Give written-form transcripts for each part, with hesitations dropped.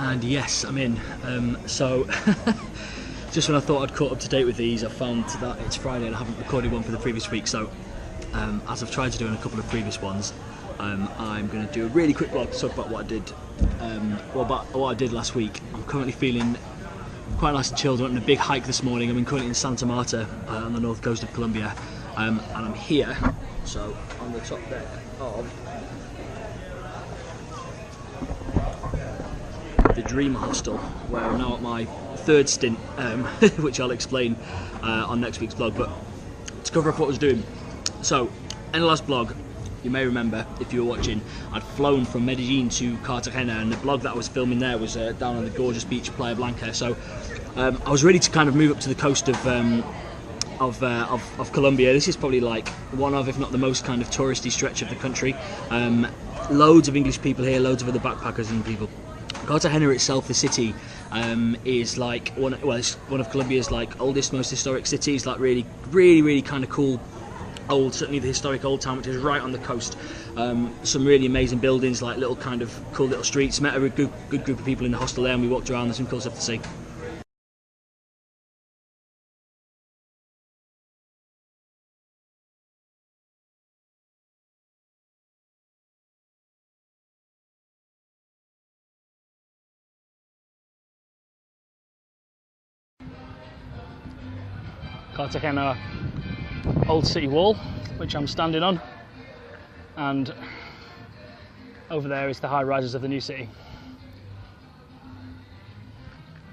And yes, I'm in. So just when I thought I'd caught up to date with these, I found that it's Friday and I haven't recorded one for the previous week. So as I've tried to do in a couple of previous ones, I'm going to do a really quick vlog to talk about what I did, about what I did last week. I'm currently feeling quite nice and chilled. I went on a big hike this morning. I'm currently in Santa Marta on the north coast of Colombia, and I'm here, so on the top there of the Dream Hostel, where I'm now at my third stint, which I'll explain on next week's vlog. But to cover up what I was doing, so in the last vlog, you may remember, if you were watching, I'd flown from Medellin to Cartagena, and the vlog that I was filming there was down on the gorgeous beach Playa Blanca. So I was ready to kind of move up to the coast of Colombia. This is probably like one of, if not the most kind of touristy stretch of the country. Loads of English people here, loads of other backpackers and people. Cartagena itself, the city, is like it's one of Colombia's like oldest, most historic cities. Like really kind of cool. Certainly the historic Old Town, which is right on the coast. Some really amazing buildings, like little kind of cool little streets. Met a good group of people in the hostel there, and we walked around. There's some cool stuff to see. Cartagena Old City Wall, which I'm standing on, and over there is the high rises of the new city.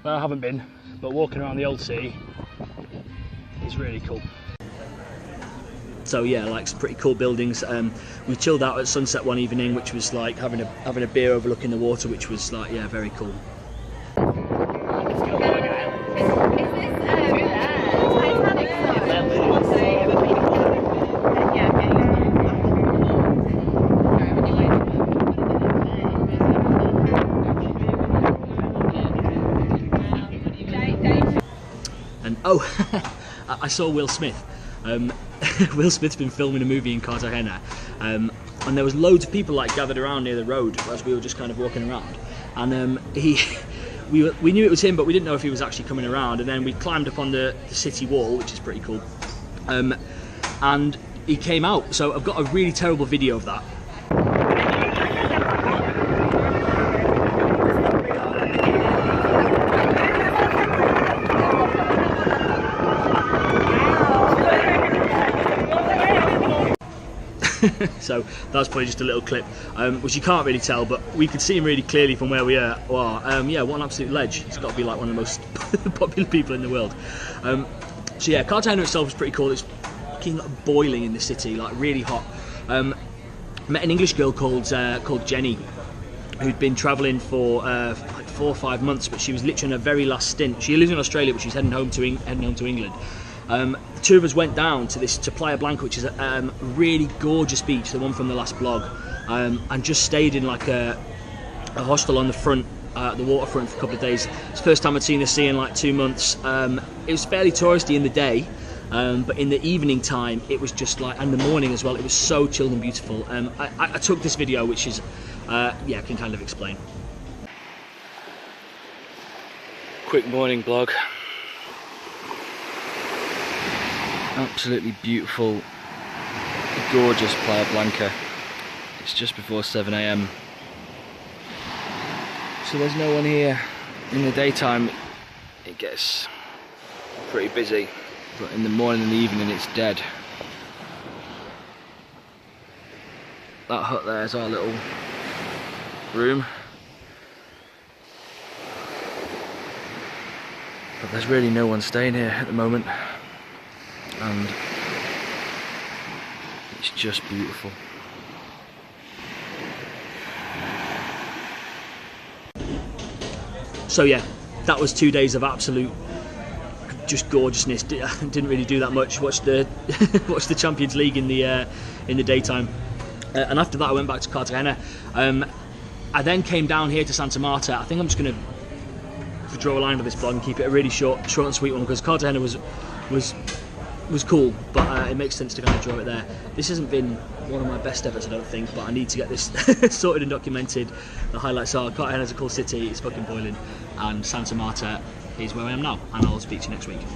Well, I haven't been, but walking around the old city is really cool. So yeah, like some pretty cool buildings. We chilled out at sunset one evening, which was like having a beer overlooking the water, which was like, yeah, very cool. Oh, I saw Will Smith. Will Smith's been filming a movie in Cartagena, and there was loads of people like gathered around near the road as we were just kind of walking around. And we knew it was him, but we didn't know if he was actually coming around. And then we climbed up on the city wall, which is pretty cool. And he came out. So I've got a really terrible video of that. So that's probably just a little clip, which you can't really tell, but we could see him really clearly from where we are. Wow, yeah, what an absolute ledge. He's got to be like one of the most popular people in the world. So yeah, Cartagena itself is pretty cool. It's fucking boiling in the city, like really hot. Met an English girl called Jenny, who'd been travelling for like 4 or 5 months, but she was literally on her very last stint. She lives in Australia, but she's heading home to England. The two of us went down to Playa Blanca, which is a really gorgeous beach, the one from the last vlog, and just stayed in like a hostel on the front, the waterfront for a couple of days. It's the first time I'd seen the sea in like 2 months. It was fairly touristy in the day, but in the evening time it was just like, and the morning as well, it was so chilled and beautiful. I took this video, which is, yeah, I can kind of explain. Quick morning vlog. Absolutely beautiful, gorgeous Playa Blanca. It's just before 7 AM. So there's no one here. In the daytime it gets pretty busy, but in the morning and the evening it's dead. That hut there is our little room. But there's really no one staying here at the moment. And it's just beautiful. So yeah, that was 2 days of absolute just gorgeousness. Didn't really do that much. Watched the watched the Champions League in the daytime, and after that I went back to Cartagena. I then came down here to Santa Marta. I think I'm just going to draw a line with this vlog and keep it a really short and sweet one, because Cartagena was was cool, but it makes sense to kind of draw it there. This hasn't been one of my best efforts, I don't think, but I need to get this sorted and documented. The highlights are Cartagena is a cool city, it's fucking boiling, and Santa Marta is where I am now, and I'll speak to you next week.